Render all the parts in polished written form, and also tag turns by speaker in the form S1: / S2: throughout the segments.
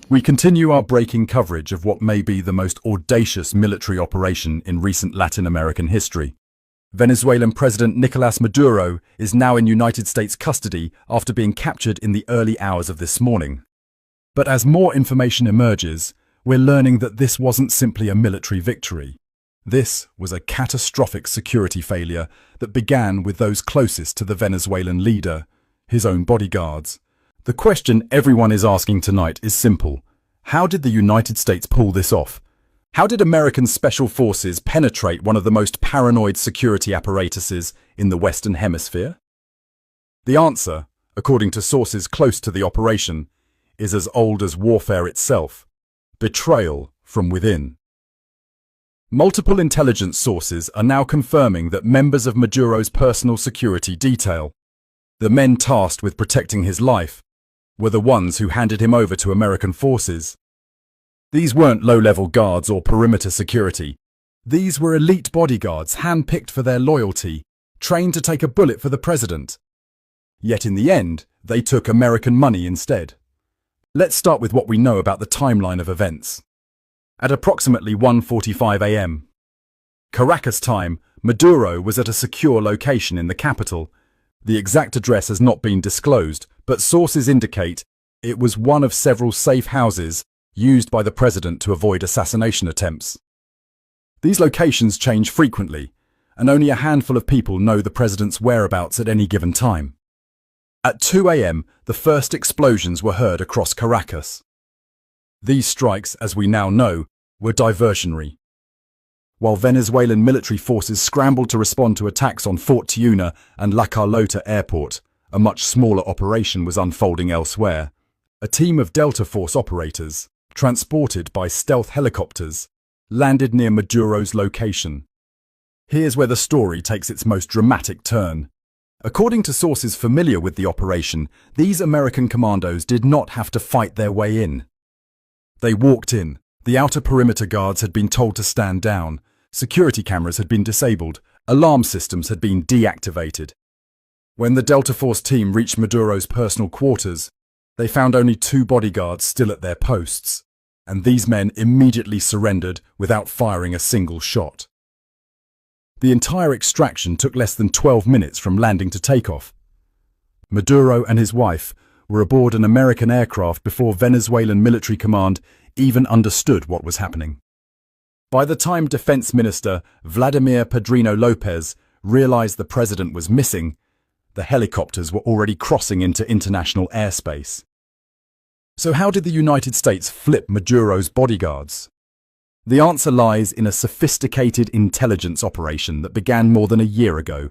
S1: We continue our breaking coverage of what may be the most audacious military operation in recent Latin American history. Venezuelan President Nicolás Maduro is now in United States custody after being captured in the early hours of this morning. But as more information emerges, we're learning that this wasn't simply a military victory. This was a catastrophic security failure that began with those closest to the Venezuelan leader, his own bodyguards. The question everyone is asking tonight is simple. How did the United States pull this off? How did American special forces penetrate one of the most paranoid security apparatuses in the Western Hemisphere? The answer, according to sources close to the operation, is as old as warfare itself: betrayal from within. Multiple intelligence sources are now confirming that members of Maduro's personal security detail, the men tasked with protecting his life, were the ones who handed him over to American forces. These weren't low-level guards or perimeter security. These were elite bodyguards handpicked for their loyalty, trained to take a bullet for the president. Yet in the end, they took American money instead. Let's start with what we know about the timeline of events. At approximately 1:45 a.m. Caracas time, Maduro was at a secure location in the capital. The exact address has not been disclosed, but sources indicate it was one of several safe houses used by the president to avoid assassination attempts. These locations change frequently, and only a handful of people know the president's whereabouts at any given time. At 2 a.m., the first explosions were heard across Caracas. These strikes, as we now know, were diversionary. While Venezuelan military forces scrambled to respond to attacks on Fort Tiuna and La Carlota airport, a much smaller operation was unfolding elsewhere. A team of Delta Force operators, transported by stealth helicopters, landed near Maduro's location. Here's where the story takes its most dramatic turn. According to sources familiar with the operation, these American commandos did not have to fight their way in. They walked in. The outer perimeter guards had been told to stand down. Security cameras had been disabled. Alarm systems had been deactivated. When the Delta Force team reached Maduro's personal quarters, they found only 2 bodyguards still at their posts, and these men immediately surrendered without firing a single shot. The entire extraction took less than 12 minutes from landing to takeoff. Maduro and his wife were aboard an American aircraft before Venezuelan military command even understood what was happening. By the time Defense Minister Vladimir Padrino Lopez realized the president was missing, the helicopters were already crossing into international airspace. So how did the United States flip Maduro's bodyguards? The answer lies in a sophisticated intelligence operation that began more than a year ago.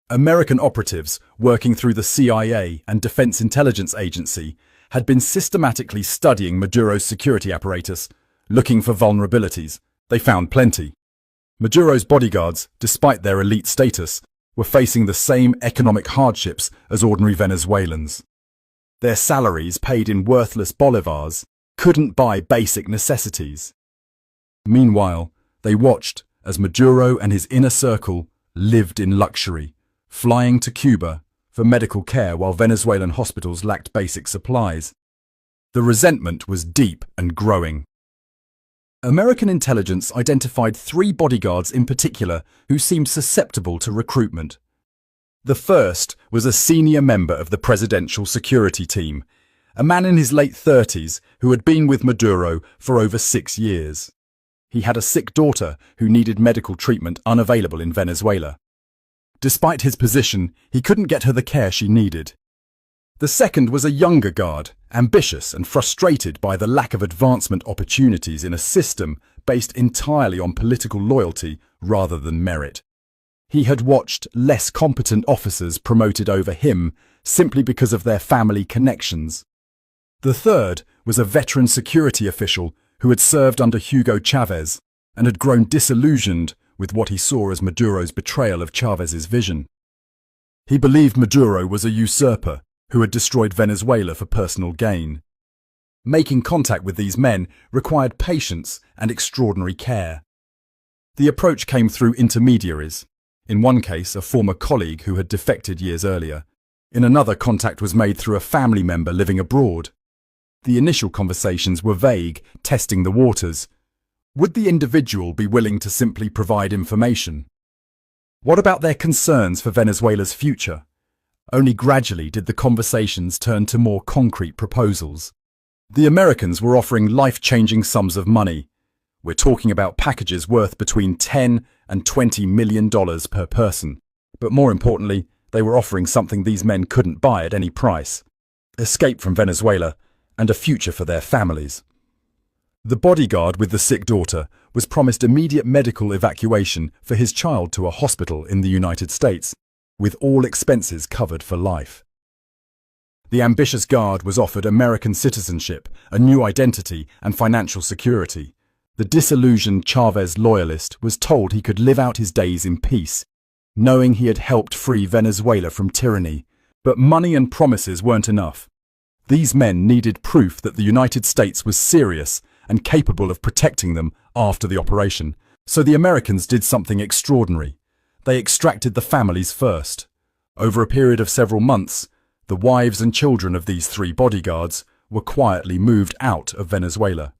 S1: American operatives, working through the CIA and Defense Intelligence Agency, had been systematically studying Maduro's security apparatus, looking for vulnerabilities. They found plenty. Maduro's bodyguards, despite their elite status, were facing the same economic hardships as ordinary Venezuelans. Their salaries, paid in worthless bolivars, couldn't buy basic necessities. Meanwhile, they watched as Maduro and his inner circle lived in luxury, flying to Cuba for medical care while Venezuelan hospitals lacked basic supplies. The resentment was deep and growing. American intelligence identified 3 bodyguards in particular who seemed susceptible to recruitment. The first was a senior member of the presidential security team, a man in his late 30s who had been with Maduro for over 6 years. He had a sick daughter who needed medical treatment unavailable in Venezuela. Despite his position, he couldn't get her the care she needed. The second was a younger guard, ambitious and frustrated by the lack of advancement opportunities in a system based entirely on political loyalty rather than merit. He had watched less competent officers promoted over him simply because of their family connections. The third was a veteran security official who had served under Hugo Chavez and had grown disillusioned with what he saw as Maduro's betrayal of Chavez's vision. He believed Maduro was a usurper who had destroyed Venezuela for personal gain. Making contact with these men required patience and extraordinary care. The approach came through intermediaries. In one case, a former colleague who had defected years earlier. In another, contact was made through a family member living abroad. The initial conversations were vague, testing the waters. Would the individual be willing to simply provide information? What about their concerns for Venezuela's future? Only gradually did the conversations turn to more concrete proposals. The Americans were offering life-changing sums of money. We're talking about packages worth between $10 and $20 million per person. But more importantly, they were offering something these men couldn't buy at any price: escape from Venezuela and a future for their families. The bodyguard with the sick daughter was promised immediate medical evacuation for his child to a hospital in the United States, with all expenses covered for life. The ambitious guard was offered American citizenship, a new identity, and financial security. The disillusioned Chavez loyalist was told he could live out his days in peace, knowing he had helped free Venezuela from tyranny. But money and promises weren't enough. These men needed proof that the United States was serious and capable of protecting them after the operation. So the Americans did something extraordinary. They extracted the families first. Over a period of several months, the wives and children of these 3 bodyguards were quietly moved out of Venezuela.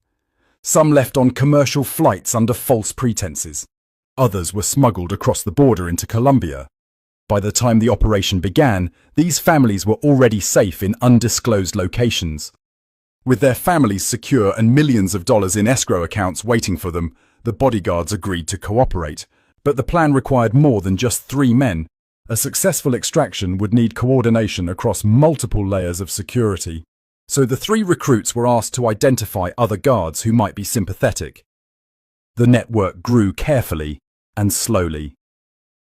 S1: Some left on commercial flights under false pretenses. Others were smuggled across the border into Colombia. By the time the operation began, these families were already safe in undisclosed locations. With their families secure and millions of dollars in escrow accounts waiting for them, the bodyguards agreed to cooperate. But the plan required more than just 3 men. A successful extraction would need coordination across multiple layers of security. So the 3 recruits were asked to identify other guards who might be sympathetic. The network grew carefully and slowly.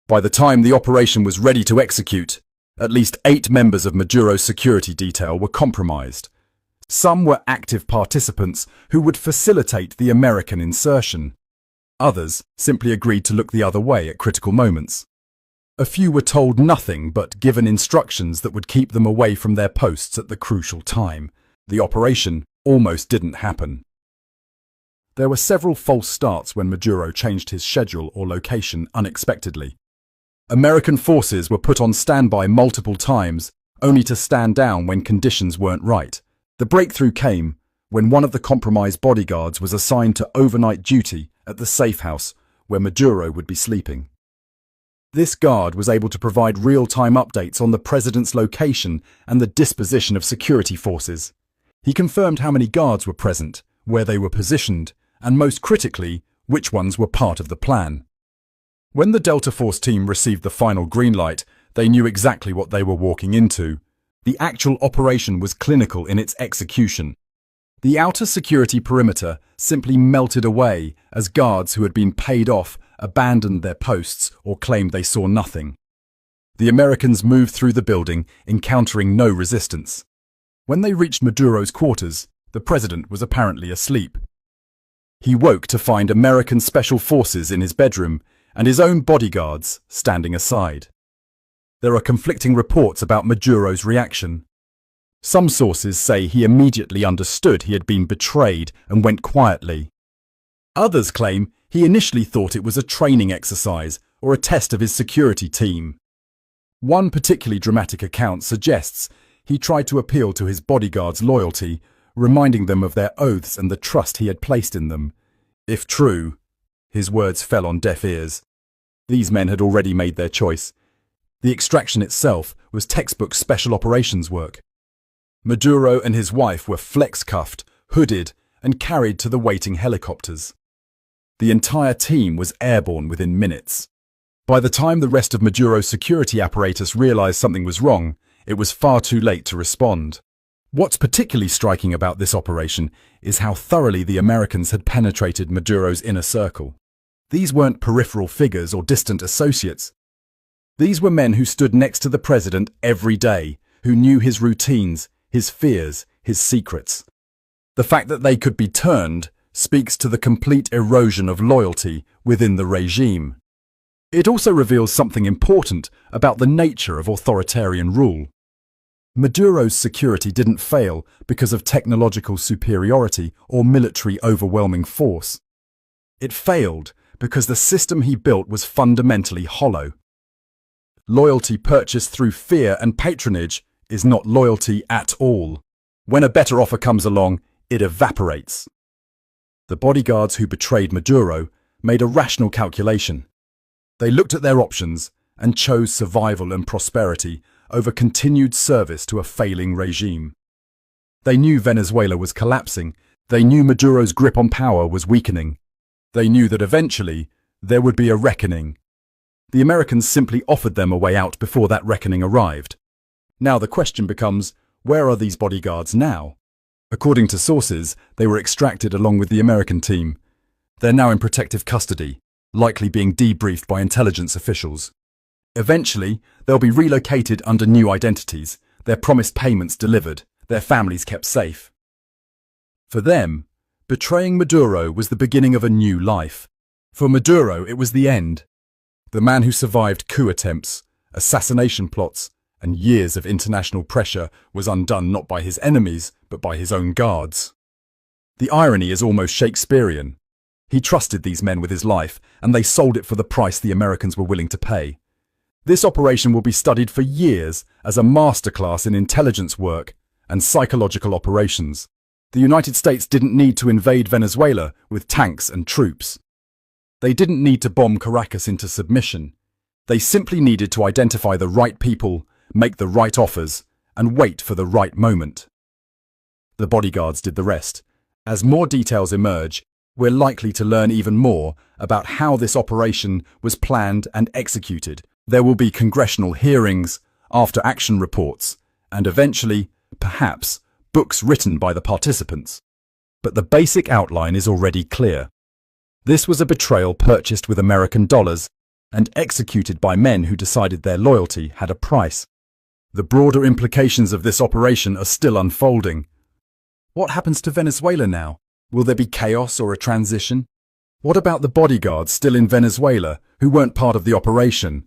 S1: By the time the operation was ready to execute, at least 8 members of Maduro's security detail were compromised. Some were active participants who would facilitate the American insertion. Others simply agreed to look the other way at critical moments. A few were told nothing but given instructions that would keep them away from their posts at the crucial time. The operation almost didn't happen. There were several false starts when Maduro changed his schedule or location unexpectedly. American forces were put on standby multiple times, only to stand down when conditions weren't right. The breakthrough came when one of the compromised bodyguards was assigned to overnight duty at the safe house where Maduro would be sleeping. This guard was able to provide real-time updates on the president's location and the disposition of security forces. He confirmed how many guards were present, where they were positioned, and most critically, which ones were part of the plan. When the Delta Force team received the final green light, they knew exactly what they were walking into. The actual operation was clinical in its execution. The outer security perimeter simply melted away as guards who had been paid off abandoned their posts or claimed they saw nothing. The Americans moved through the building, encountering no resistance. When they reached Maduro's quarters, the president was apparently asleep. He woke to find American special forces in his bedroom and his own bodyguards standing aside. There are conflicting reports about Maduro's reaction. Some sources say he immediately understood he had been betrayed and went quietly. Others claim he initially thought it was a training exercise or a test of his security team. One particularly dramatic account suggests he tried to appeal to his bodyguards' loyalty, reminding them of their oaths and the trust he had placed in them. If true, his words fell on deaf ears. These men had already made their choice. The extraction itself was textbook special operations work. Maduro and his wife were flex-cuffed, hooded, and carried to the waiting helicopters. The entire team was airborne within minutes. By the time the rest of Maduro's security apparatus realized something was wrong, it was far too late to respond. What's particularly striking about this operation is how thoroughly the Americans had penetrated Maduro's inner circle. These weren't peripheral figures or distant associates. These were men who stood next to the president every day, who knew his routines, his fears, his secrets. The fact that they could be turned speaks to the complete erosion of loyalty within the regime. It also reveals something important about the nature of authoritarian rule. Maduro's security didn't fail because of technological superiority or military overwhelming force. It failed because the system he built was fundamentally hollow. Loyalty purchased through fear and patronage is not loyalty at all. When a better offer comes along, it evaporates. The bodyguards who betrayed Maduro made a rational calculation. They looked at their options and chose survival and prosperity over continued service to a failing regime. They knew Venezuela was collapsing. They knew Maduro's grip on power was weakening. They knew that eventually there would be a reckoning. The Americans simply offered them a way out before that reckoning arrived. Now the question becomes, where are these bodyguards now? According to sources, they were extracted along with the American team. They're now in protective custody, likely being debriefed by intelligence officials. Eventually, they'll be relocated under new identities, their promised payments delivered, their families kept safe. For them, betraying Maduro was the beginning of a new life. For Maduro, it was the end. The man who survived coup attempts, assassination plots, and years of international pressure was undone not by his enemies, but by his own guards. The irony is almost Shakespearean. He trusted these men with his life, and they sold it for the price the Americans were willing to pay. This operation will be studied for years as a masterclass in intelligence work and psychological operations. The United States didn't need to invade Venezuela with tanks and troops. They didn't need to bomb Caracas into submission. They simply needed to identify the right people, make the right offers, and wait for the right moment. The bodyguards did the rest. As more details emerge, we're likely to learn even more about how this operation was planned and executed. There will be congressional hearings, after-action reports, and eventually, perhaps, books written by the participants. But the basic outline is already clear. This was a betrayal purchased with American dollars and executed by men who decided their loyalty had a price. The broader implications of this operation are still unfolding. What happens to Venezuela now? Will there be chaos or a transition? What about the bodyguards still in Venezuela who weren't part of the operation?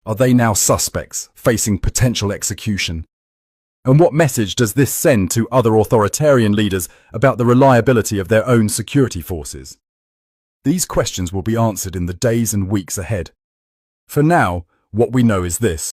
S1: Are they now suspects facing potential execution? And what message does this send to other authoritarian leaders about the reliability of their own security forces? These questions will be answered in the days and weeks ahead. For now, what we know is this.